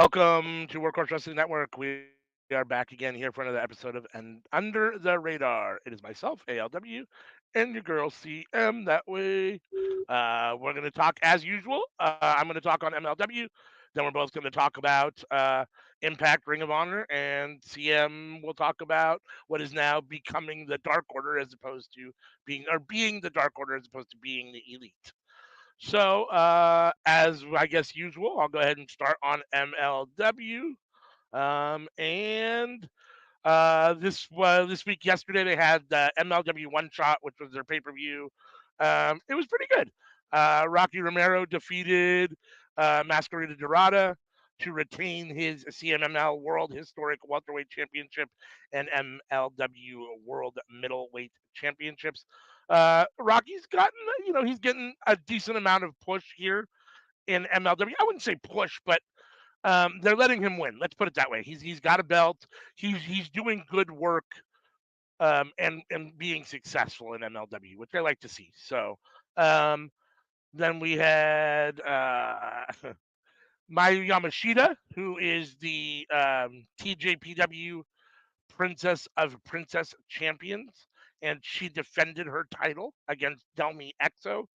Welcome to Workhorse Wrestling Network. We are back again here for another episode of And Under the Radar. It is myself, ALW, and your girl CM. That way, we're going to talk as usual. I'm going to talk on MLW. Then we're both going to talk about Impact, Ring of Honor, and CM will talk about what is now becoming the Dark Order as opposed to being the Dark Order as opposed to being the Elite. So, as I guess usual, I'll go ahead and start on MLW. And this week, yesterday, they had the MLW One Shot, which was their pay per view. It was pretty good. Rocky Romero defeated Masquerita Dorada to retain his CMML World Historic Welterweight Championship and MLW World Middleweight Championships. Rocky's gotten, he's getting a decent amount of push here in MLW. I wouldn't say push, but they're letting him win. Let's put it that way. He's got a belt. He's doing good work and being successful in MLW, which I like to see. So um, then we had Mayu Yamashita, who is the TJPW Princess Champions, and she defended her title against Delmi Exo,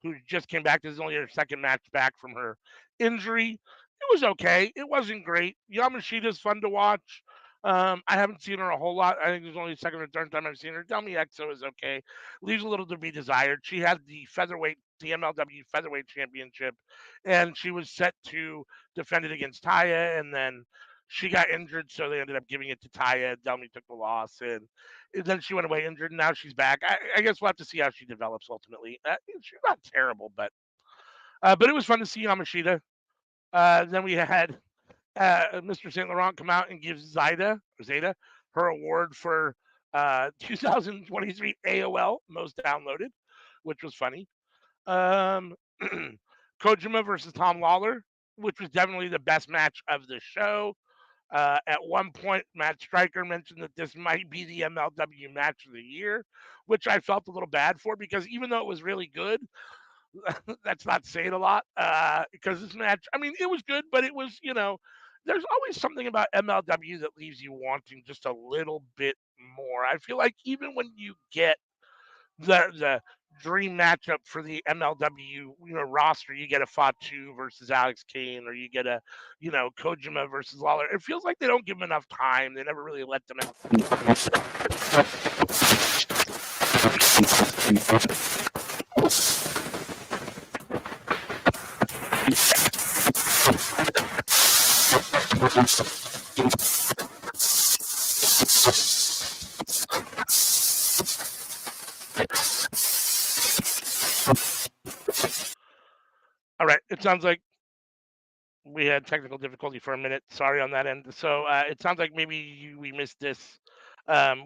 who just came back. This is only her second match back from her injury. It was okay. It wasn't great. Yamashita's fun to watch. I haven't seen her a whole lot. I think there's only the second or third time I've seen her. Delmi Exo is okay. Leaves a little to be desired. She had the MLW Featherweight Championship, and she was set to defend it against Taya, and then she got injured, so they ended up giving it to Taya. Delmy took the loss, and then she went away injured. And now she's back. I guess we'll have to see how she develops ultimately. She's not terrible, but it was fun to see Yamashita. Then we had Mr. Saint Laurent come out and give Zeta her award for 2023 AOL Most Downloaded, which was funny. Um, Kojima versus Tom Lawler, which was definitely the best match of the show. At one point, Matt Stryker mentioned that this might be the MLW match of the year, which I felt a little bad for because even though it was really good, that's not saying a lot because this match, I mean, it was good, but it was, there's always something about MLW that leaves you wanting just a little bit more. I feel like even when you get the dream matchup for the MLW roster. You get a Fatu versus Alex Kane, or you get a Kojima versus Lawler. It feels like they don't give them enough time. They never really let them have. All right, it sounds like we had technical difficulty for a minute. Sorry on that end. So it sounds like maybe we missed this.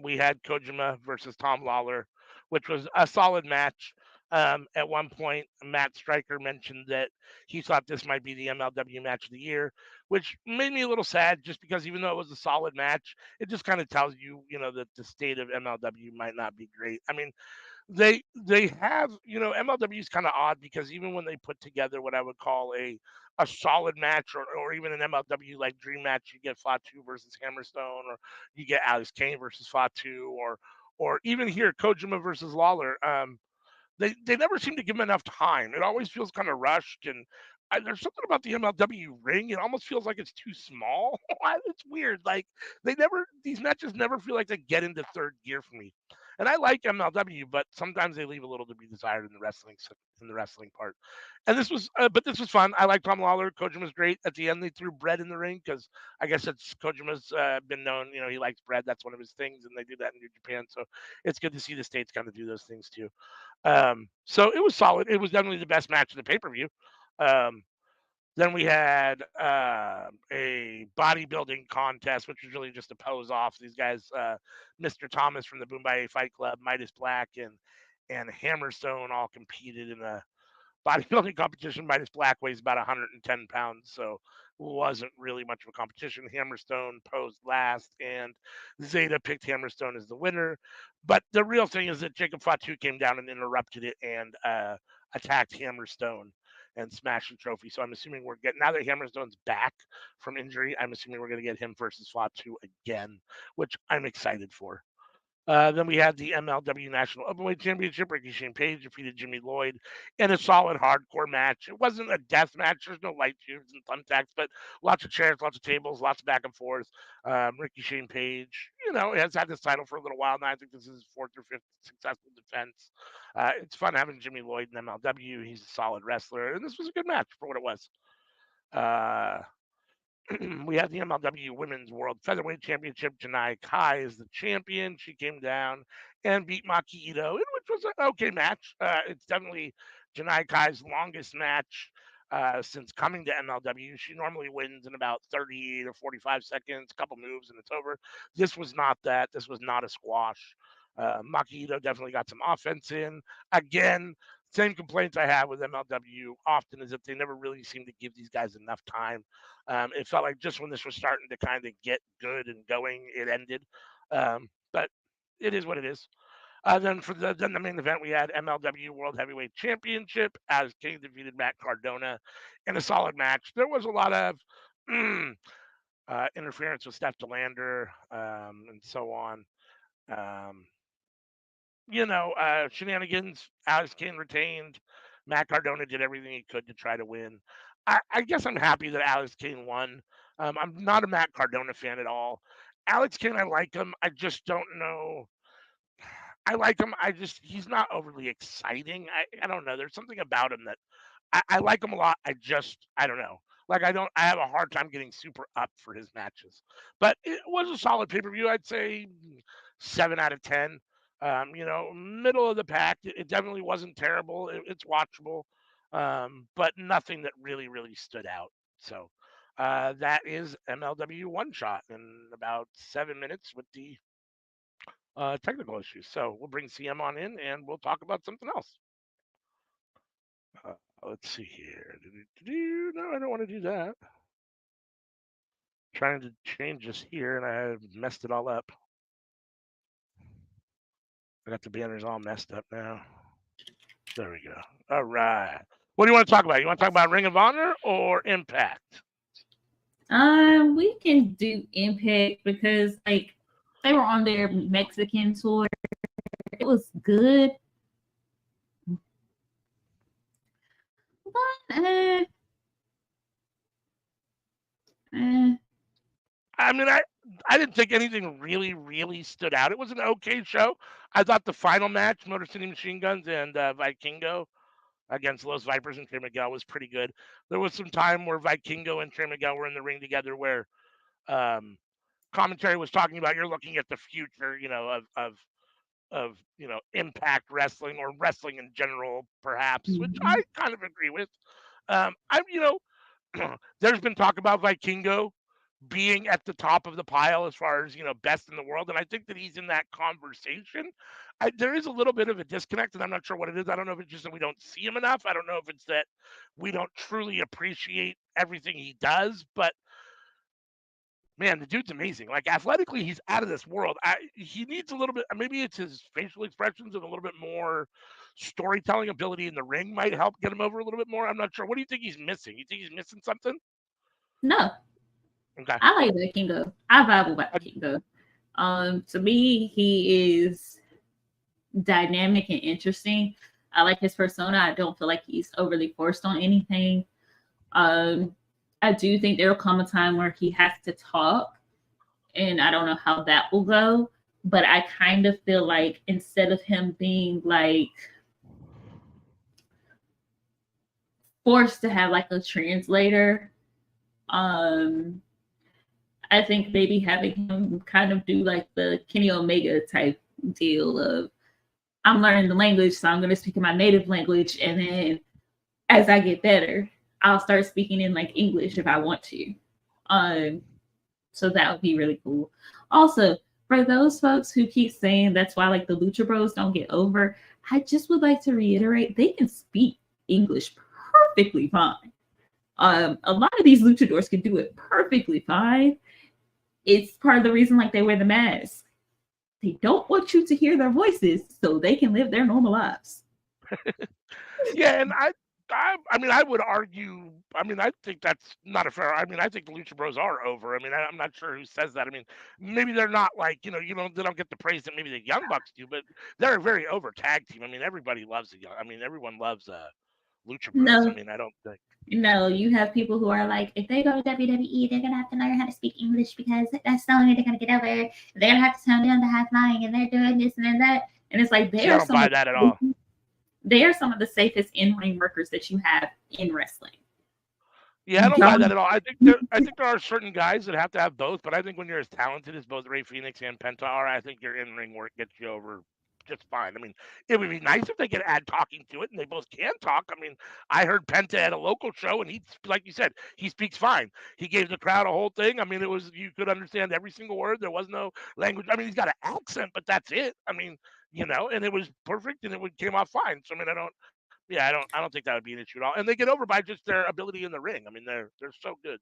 We had Kojima versus Tom Lawler, which was a solid match. At one point, Matt Stryker mentioned that he thought this might be the MLW match of the year, which made me a little sad just because even though it was a solid match, it just kind of tells you, that the state of MLW might not be great. I mean, they have MLW is kind of odd because even when they put together what I would call a solid match or even an MLW like dream match, you get Fatu versus Hammerstone, or you get Alex Kane versus Fatu, or even here Kojima versus Lawler. They never seem to give him enough time. It always feels kind of rushed, and there's something about the MLW ring. It almost feels like it's too small. It's weird. Like these matches never feel like they get into third gear for me. And I like MLW, but sometimes they leave a little to be desired in the wrestling part. And but this was fun. I like Tom Lawler. Kojima's great. At the end, they threw bread in the ring because I guess it's Kojima's been known. He likes bread. That's one of his things, and they do that in New Japan. So it's good to see the states kind of do those things too. So it was solid. It was definitely the best match of the pay per view. Um, then we had a bodybuilding contest, which was really just a pose off. These guys, Mr. Thomas from the Boombayah Fight Club, Midas Black, and Hammerstone all competed in a bodybuilding competition. Midas Black weighs about 110 pounds, so wasn't really much of a competition. Hammerstone posed last, and Zeta picked Hammerstone as the winner. But the real thing is that Jacob Fatu came down and interrupted it and attacked Hammerstone and smashed the trophy. So I'm assuming we're getting, now that Hammerstone's back from injury, I'm assuming we're going to get him versus Fatu again, which I'm excited for. Then we had the MLW National Openweight Championship. Ricky Shane Page defeated Jimmy Lloyd in a solid hardcore match. It wasn't a death match. There's no light tubes and thumbtacks, but lots of chairs, lots of tables, lots of back and forth. Ricky Shane Page, has had this title for a little while now. I think this is his fourth or fifth successful defense. It's fun having Jimmy Lloyd in MLW. He's a solid wrestler, and this was a good match for what it was. We had the MLW Women's World Featherweight Championship. Janai Kai is the champion. She came down and beat Maki Ito, which was an okay match. It's definitely Janai Kai's longest match since coming to MLW. She normally wins in about 30 to 45 seconds, a couple moves, and it's over. This was not that. This was not a squash. Maki Ito definitely got some offense in. Again, same complaints I have with MLW often is that they never really seem to give these guys enough time. It felt like just when this was starting to kind of get good and going, it ended. But it is what it is. Then the main event, we had MLW World Heavyweight Championship as King defeated Matt Cardona in a solid match. There was a lot of interference with Steph DeLander and so on. Shenanigans. Alex Kane retained. Matt Cardona did everything he could to try to win. I guess I'm happy that Alex Kane won. I'm not a Matt Cardona fan at all. Alex Kane, I like him. I just don't know. I like him. He's not overly exciting. I don't know. There's something about him that I like him a lot. I don't know. Like I have a hard time getting super up for his matches. But it was a solid pay per view. I'd say 7 out of 10. Middle of the pack. It definitely wasn't terrible. It's watchable, but nothing that really really stood out. So that is MLW one shot in about 7 minutes with the technical issues. So we'll bring CM on in and we'll talk about something else. Let's see here. No, I don't want to do that. Trying to change this here and I messed it all up. I got the banners all messed up now. There we go. All right. What do you want to talk about? You want to talk about Ring of Honor or Impact? We can do Impact because they were on their Mexican tour. It was good. But, I mean, I didn't think anything really, really stood out. It was an okay show. I thought the final match, Motor City Machine Guns and Vikingo against Los Vipers and Trey Miguel was pretty good. There was some time where Vikingo and Trey Miguel were in the ring together where commentary was talking about you're looking at the future, of Impact Wrestling or wrestling in general, perhaps, which I kind of agree with. There's been talk about Vikingo being at the top of the pile as far as best in the world, and I think that he's in that conversation. There is a little bit of a disconnect, and I'm not sure what it is. I don't know if it's just that we don't see him enough. I don't know if it's that we don't truly appreciate everything he does, but man, the dude's amazing. Like athletically, he's out of this world. He needs a little bit. Maybe it's his facial expressions and a little bit more storytelling ability in the ring might help get him over a little bit more. I'm not sure. What do you think he's missing? You think he's missing something? No. Okay. I like Vikingo. I vibe with Vikingo. To me, he is dynamic and interesting. I like his persona. I don't feel like he's overly forced on anything. I do think there will come a time where he has to talk, and I don't know how that will go. But I kind of feel like instead of him being like forced to have like a translator, I think maybe having him kind of do like the Kenny Omega type deal of I'm learning the language, so I'm going to speak in my native language, and then as I get better, I'll start speaking in like English if I want to. So that would be really cool. Also, for those folks who keep saying that's why like the Lucha Bros don't get over, I just would like to reiterate they can speak English perfectly fine. A lot of these luchadors can do it perfectly fine. It's part of the reason like they wear the mask. They don't want you to hear their voices so they can live their normal lives. Yeah, and I mean, I would argue. I mean, I think that's not a fair. I mean, I think the Lucha Bros are over. I mean, I'm not sure who says that. I mean, maybe they're not like they don't get the praise that maybe the Young Bucks do, but they're a very over tag team. I mean, everybody loves the Young. I mean, everyone loves Lucha Bros. I No, mean, I don't think. no, you have people who are like, if they go to WWE, they're gonna have to learn how to speak English because that's the only way they're gonna get over. They're gonna have to tone down the high flying, and they're doing this and then that. And it's like See, I don't buy that at all. they are some of the safest in ring workers that you have in wrestling. Yeah, I don't buy that at all. I think there are certain guys that have to have both, but I think when you're as talented as both Ray Phoenix and Penta are, I think your in ring work gets you over just fine. I mean, it would be nice if they could add talking to it, and they both can talk. I mean, I heard Penta at a local show, and he, like you said, he speaks fine. He gave the crowd a whole thing. I mean, it was you could understand every single word. There was no language. I mean, he's got an accent, but that's it. I mean, and it was perfect, and came off fine. So I mean, yeah, I don't think that would be an issue at all. And they get over by just their ability in the ring. I mean, they're so good.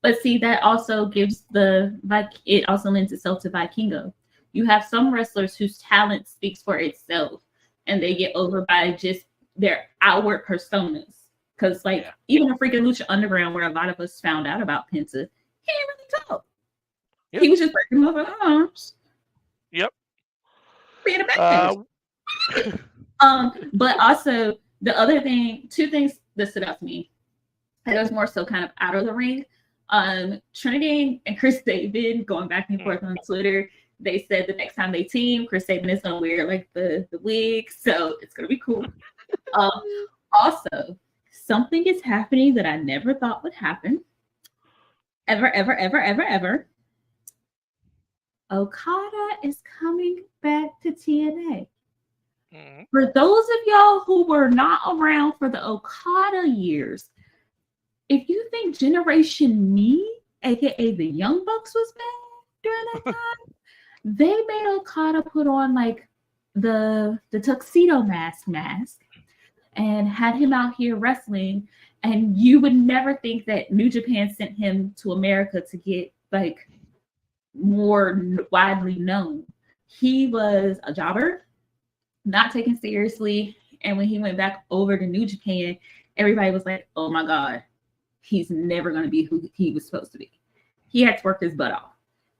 But see, that also gives it also lends itself to Vikingo. You have some wrestlers whose talent speaks for itself, and they get over by just their outward personas. Because even a freaking Lucha Underground, where a lot of us found out about Penta, he didn't really talk. Yep. He was just breaking over arms. Yep. Being a backbench. But also the other thing, two things that stood out to me. It was more so kind of out of the ring. Trinity and Chris Sabin going back and forth on Twitter. They said the next time they team, Chris Sabin is gonna wear like the wig, so it's gonna be cool. Also, something is happening that I never thought would happen. Ever. Okada is coming back to TNA. Mm-hmm. For those of y'all who were not around for the Okada years, if you think Generation Me, aka the Young Bucks, was bad during that time, they made Okada put on like the tuxedo mask and had him out here wrestling, and you would never think that New Japan sent him to America to get like more widely known. He was a jobber, not taken seriously, and when he went back over to New Japan, everybody was like, oh my god, he's never going to be who he was supposed to be. He had to work his butt off.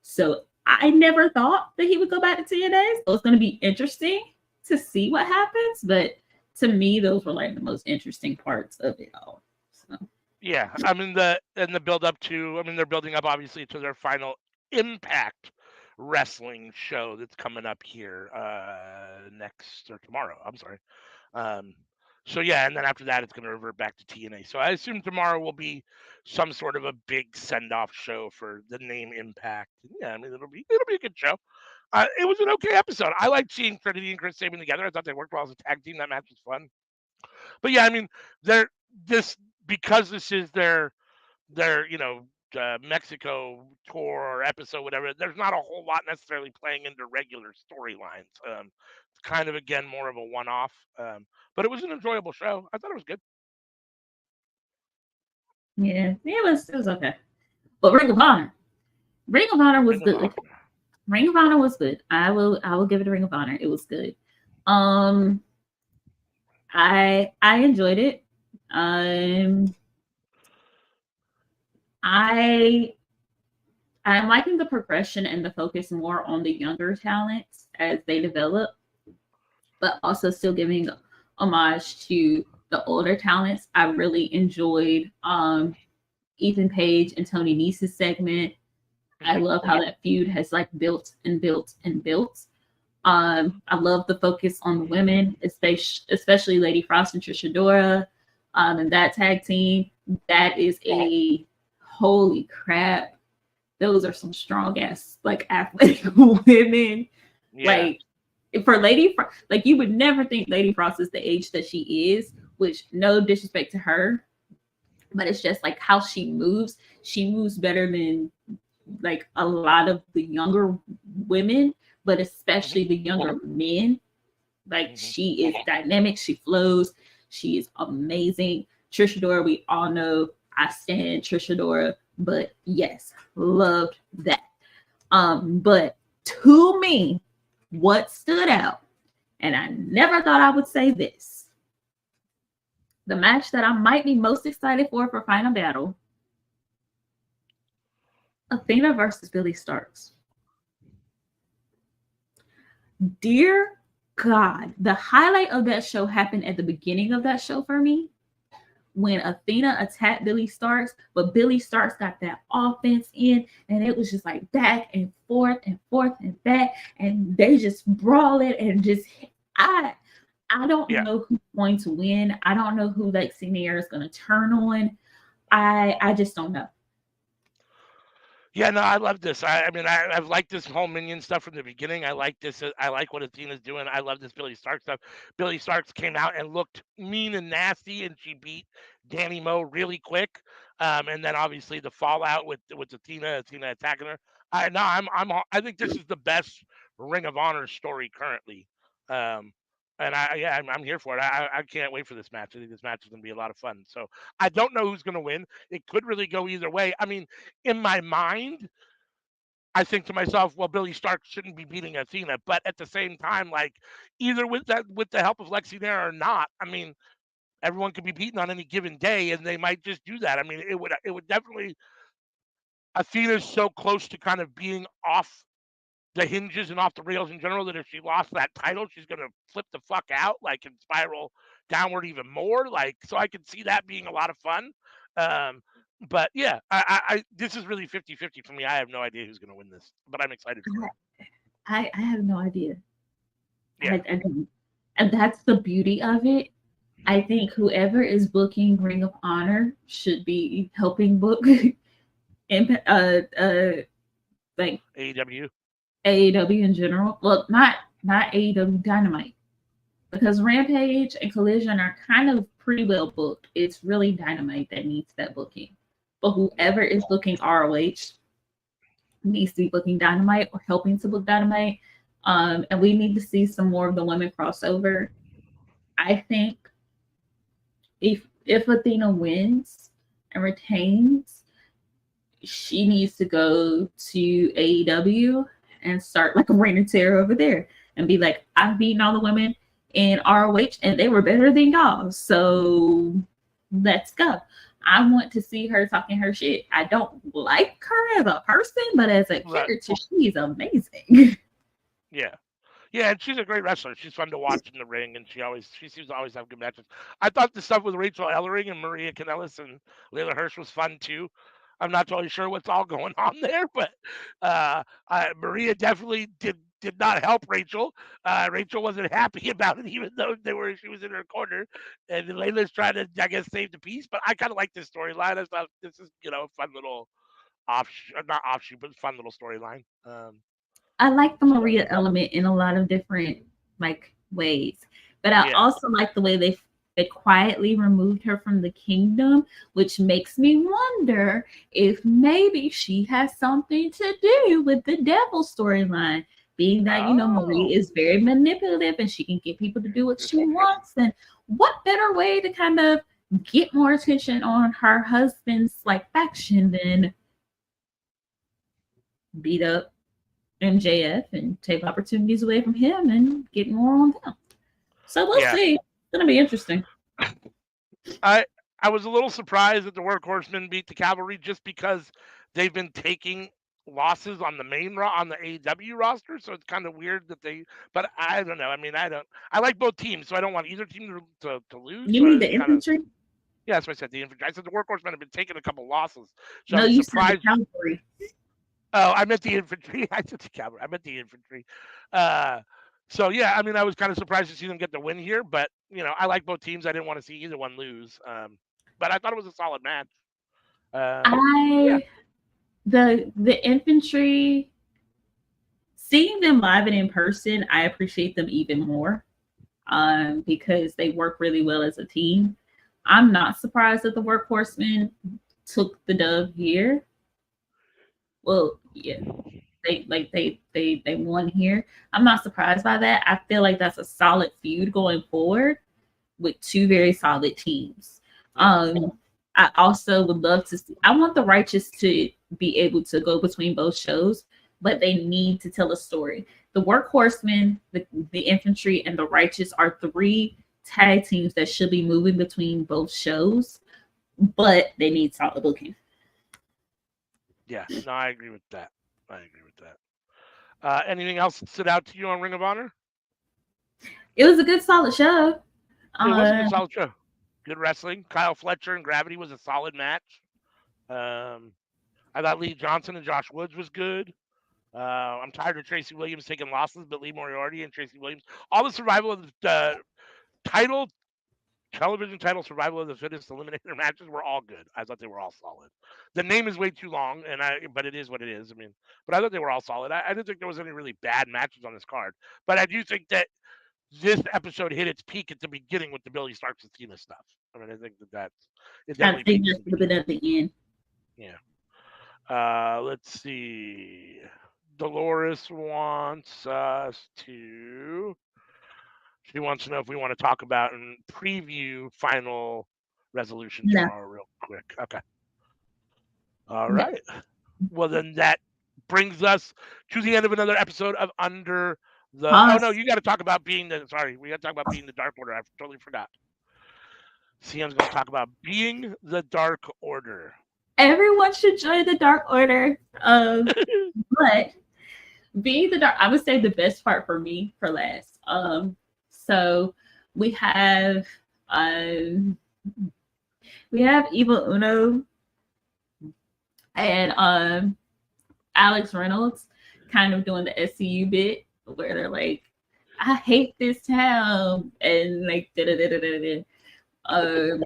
So I never thought that he would go back to TNA. So it's going to be interesting to see what happens. But to me, those were like the most interesting parts of it all. So. Yeah, I mean the build up to. I mean they're building up obviously to their final Impact Wrestling show that's coming up here next or tomorrow. I'm sorry. So yeah, and then after that, it's going to revert back to TNA. So I assume tomorrow will be some sort of a big send-off show for the name Impact. Yeah, I mean it'll be a good show. It was an okay episode. I liked seeing Trinity and Chris Sabin together. I thought they worked well as a tag team. That match was fun. But yeah, I mean because this is their Mexico tour or episode, whatever. There's not a whole lot necessarily playing into regular storylines. It's kind of again more of a one-off. But it was an enjoyable show. I thought it was good. Yeah, it was okay. But Ring of Honor was good. Ring of Honor was good. I will give it a Ring of Honor. It was good. I enjoyed it. I'm liking the progression and the focus more on the younger talents as they develop, but also still giving homage to the older talents. I really enjoyed Ethan Page and Tony Nese's segment. I love how that feud has like built and built and built. I love the focus on the women, especially Lady Frost and Trish Adora, and that tag team. That is a holy crap. Those are some strong ass like athletic women. Yeah. Like for Lady Frost, like you would never think Lady Frost is the age that she is, which no disrespect to her, but it's just like how she moves. She moves better than like a lot of the younger women, but especially the younger men. Like she is dynamic, she flows, she is amazing. Trish Adora, we all know I stand Trisha Dora, but yes, loved that. But to me, what stood out, and I never thought I would say this, the match that I might be most excited for Final Battle, Athena versus Billy Starks. Dear God, the highlight of that show happened at the beginning of that show for me when Athena attacked Billy Starks, but Billy Starks got that offense in, and it was just like back and forth and forth and back, and they just brawl it and just I don't know who's going to win. I don't know who Lexi Nair is going to turn on. I just don't know. Yeah, no, I love this. I mean, I've liked this whole Minion stuff from the beginning. I like this. I like what Athena's doing. I love this Billy Stark stuff. Billy Starks came out and looked mean and nasty, and she beat Danny Moe really quick. And then obviously the fallout with Athena attacking her. I think this is the best Ring of Honor story currently. Um, and I'm here for it. I can't wait for this match. I think this match is going to be a lot of fun. So I don't know who's going to win. It could really go either way. I mean, in my mind, I think to myself, well, Billy Stark shouldn't be beating Athena, but at the same time, like either with the help of Lexi Nair or not, I mean, everyone could be beaten on any given day, and they might just do that. I mean, it would definitely. Athena's so close to kind of being off the hinges and off the rails in general that if she lost that title, she's gonna flip the fuck out, like and spiral downward even more. Like, so I can see that being a lot of fun. Um, but yeah, I this is really 50-50 for me. I have no idea who's gonna win this, but I'm excited for it. I have no idea. Yeah. I don't. And that's the beauty of it. I think whoever is booking Ring of Honor should be helping book like AEW. AEW in general. Well, not AEW Dynamite, because Rampage and Collision are kind of pretty well booked. It's really Dynamite that needs that booking. But whoever is booking ROH needs to be booking Dynamite or helping to book Dynamite. And we need to see some more of the women crossover. I think if Athena wins and retains, she needs to go to AEW and start like a reign of terror over there and be like, I've beaten all the women in ROH and they were better than y'all. So let's go. I want to see her talking her shit. I don't like her as a person, but as a character, she's amazing. Yeah. Yeah, and she's a great wrestler. She's fun to watch in the ring, and she seems to always have good matches. I thought the stuff with Rachel Ellering and Maria Kanellis and Layla Hirsch was fun too. I'm not totally sure what's all going on there, but Maria definitely did not help Rachel. Rachel wasn't happy about it, even though she was in her corner, and Layla's trying to, I guess, save the peace. But I kind of like this storyline. I thought this is a fun little not offshoot, but fun little storyline. I like the Maria element in a lot of different like ways, but I also like the way they quietly removed her from the kingdom, which makes me wonder if maybe she has something to do with the devil storyline, being that Maria is very manipulative and she can get people to do what she wants. And what better way to kind of get more attention on her husband's like faction than beat up MJF and take opportunities away from him and get more on them. So we'll see. It's gonna be interesting. I was a little surprised that the Workhorsemen beat the Cavalry just because they've been taking losses on the on the AEW roster, so it's kind of weird that but I don't know. I mean, I like both teams, so I don't want either team to lose. You mean the infantry? Yeah, that's what I said. The infantry. I said the Workhorsemen have been taking a couple losses. So no, you said the Cavalry. Oh, I meant the infantry. I said the cavalry. I meant the infantry. So yeah, I mean, I was kind of surprised to see them get the win here, but I like both teams. I didn't want to see either one lose. But I thought it was a solid match. The infantry, seeing them live and in person, I appreciate them even more. Because they work really well as a team. I'm not surprised that the Workhorsemen took the dub here. Well, yeah, they won here. I'm not surprised by that. I feel like that's a solid feud going forward with two very solid teams. I also would love to see. I want the Righteous to be able to go between both shows, but they need to tell a story. The Workhorsemen, the Infantry, and the Righteous are three tag teams that should be moving between both shows, but they need solid booking. Yeah, no, I agree with that. I agree with that. Anything else that stood out to you on Ring of Honor? It was a good, solid show. It was a Uh, good, solid show. Good wrestling. Kyle Fletcher and Gravity was a solid match. Um, I thought Lee Johnson and Josh Woods was good. I'm tired of Tracy Williams taking losses, but Lee Moriarty and Tracy Williams, all the survival of the title, television title, survival of the fittest eliminator matches were all good. I thought they were all solid. The name is way too long, but it is what it is. I mean, but I thought they were all solid. I didn't think there was any really bad matches on this card, but I do think that this episode hit its peak at the beginning with the Billy Starks and Tina stuff. I mean, I think it I definitely think peaked in that's the a little bit beginning. at the end. Yeah. Let's see. Dolores wants us to. She wants to know if we want to talk about and preview Final Resolution No, tomorrow, real quick. Okay. All no. right. Well, then that brings us to the end of another episode of Under the. Oh no, Pause. you got to talk about being the. Sorry, we got to talk about being the Dark Order. I totally forgot. Cian's going to talk about being the Dark Order. Everyone should join the Dark Order. But being the dark, I would say the best part for me for last. So we have um we have Eva Uno and Alex Reynolds kind of doing the SCU bit where they're like, I hate this town and like da da da da da da.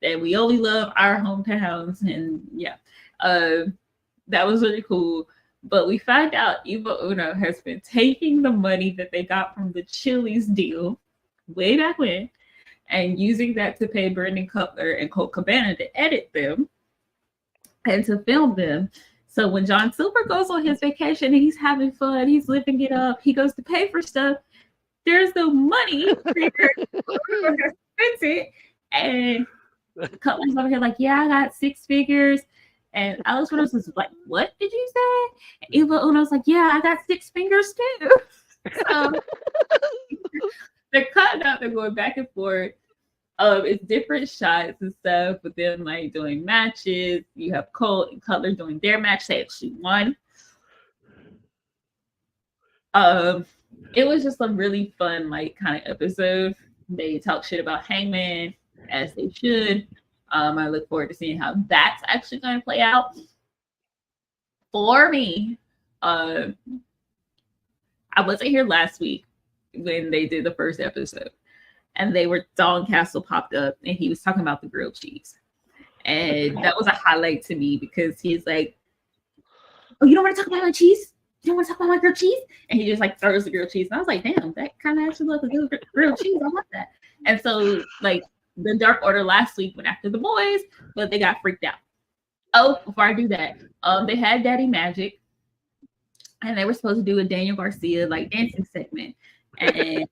And we only love our hometowns and yeah. That was really cool. But we find out Eva Uno has been taking the money that they got from the Chili's deal way back when and using that to pay Brandon Cutler and Colt Cabana to edit them and to film them. So when John Silver goes on his vacation and he's having fun, he's living it up, he goes to pay for stuff, there's no money for her to spend it. And Cutler's over here like, yeah, I got 6 figures. And Alex Reynolds was like, what did you say? And Eva Uno's like, yeah, I got 6 fingers too. So they're cutting out, they're going back and forth. It's different shots and stuff with them like doing matches. You have Colt and Cutler doing their match. They actually won. It was just a really fun, like, kind of episode. They talk shit about Hangman, as they should. I look forward to seeing how that's actually going to play out. For me, I wasn't here last week when they did the first episode, and Dalton Castle popped up, and he was talking about the grilled cheese, and that was a highlight to me because he's like, "Oh, you don't want to talk about my cheese? You don't want to talk about my grilled cheese?" And he just like throws the grilled cheese, and I was like, "Damn, that kind of actually looks like a good grilled cheese. I want that." And so, like, the Dark Order last week went after the boys, but they got freaked out. Oh, before I do that, they had Daddy Magic, and they were supposed to do a Daniel Garcia like dancing segment, and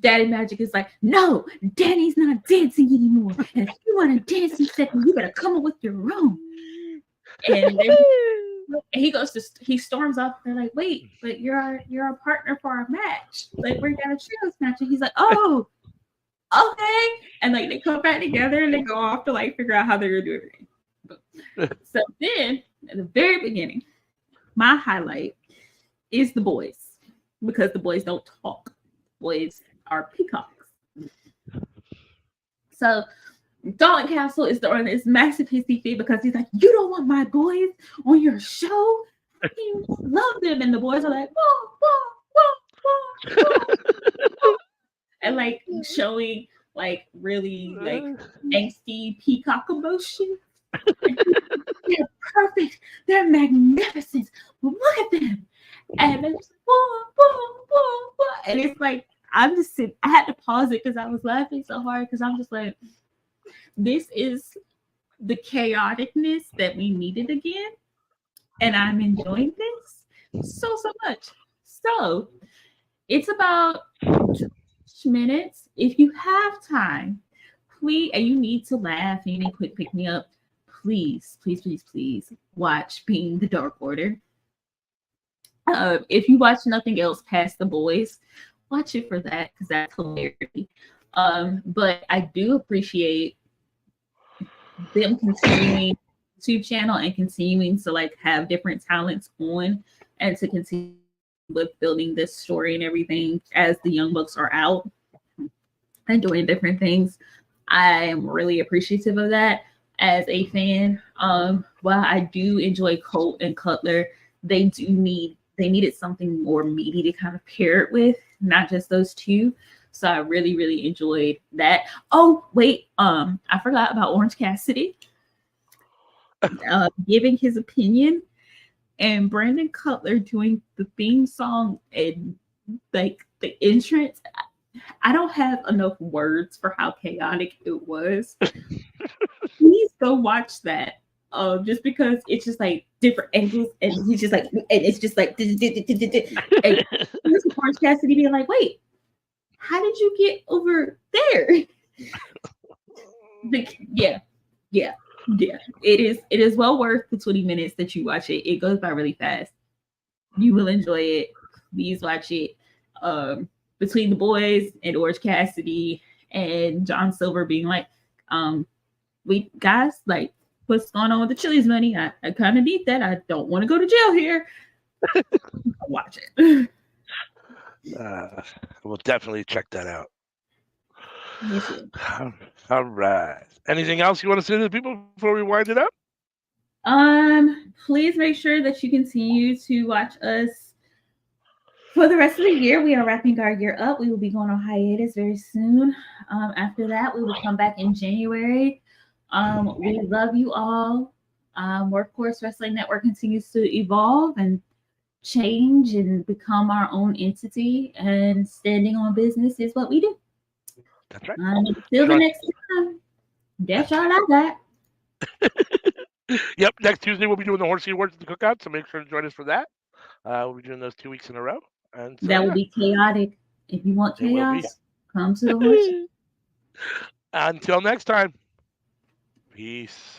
Daddy Magic is like, "No, Danny's not dancing anymore. And if you want a dancing segment, you better come up with your own." And he storms off. They're like, "Wait, but you're our partner for our match. Like, we're gonna trios match." And he's like, "Oh, okay." And like they come back together and they go off to like figure out how they're gonna do everything. So then at the very beginning, my highlight is the boys, because the boys don't talk. Boys are peacocks. So Dalton Castle is throwing this massive hissy fit because he's like, "You don't want my boys on your show? You love them." And the boys are like, "Whoa, whoa, whoa, whoa, whoa." And like showing like really like angsty peacock emotion. They're perfect. They're magnificent. Look at them. And it's whoa, whoa, whoa, whoa. And it's like, I'm just sitting, I had to pause it because I was laughing so hard because I'm just like, this is the chaoticness that we needed again. And I'm enjoying this so much. So it's about 2 minutes. If you have time, quickly and you need to laugh and you need quick pick me up, please, please, please, please watch Being the Dark Order. If you watch nothing else past The Boys, watch it for that because that's hilarity. But I do appreciate them continuing YouTube channel and continuing to like have different talents on and to continue with building this story and everything as the young bucks are out and doing different things. I am really appreciative of that as a fan. While I do enjoy Colt and Cutler, they needed something more meaty to kind of pair it with, not just those two. So I really, really enjoyed that. Oh, wait, I forgot about Orange Cassidy giving his opinion and Brandon Cutler doing the theme song and like the entrance. I don't have enough words for how chaotic it was. Please go watch that. Just because it's just like different angles, and he's just like, and it's just like, and Orange Cassidy being like, "Wait, how did you get over there?" Yeah. It is well worth the 20 minutes that you watch it. It goes by really fast. You will enjoy it. Please watch it. Between the boys and Orange Cassidy and John Silver being like, we guys, like, what's going on with the Chili's money? I kind of need that. I don't want to go to jail here. Watch it. We'll definitely check that out. Yes, all right. Anything else you want to say to the people before we wind it up? Please make sure that you continue to watch us for the rest of the year. We are wrapping our year up. We will be going on hiatus very soon. After that, we will come back in January. We love you all. Workhorse Wrestling Network continues to evolve and change and become our own entity, and standing on business is what we do. That's right. Until the next time, that's all I got. Yep, next Tuesday we'll be doing the Horsey Awards at the Cookout, so make sure to join us for that. We'll be doing those 2 weeks in a row. And so, that will be chaotic. If you want chaos, come to the Horsey. Until next time. Peace.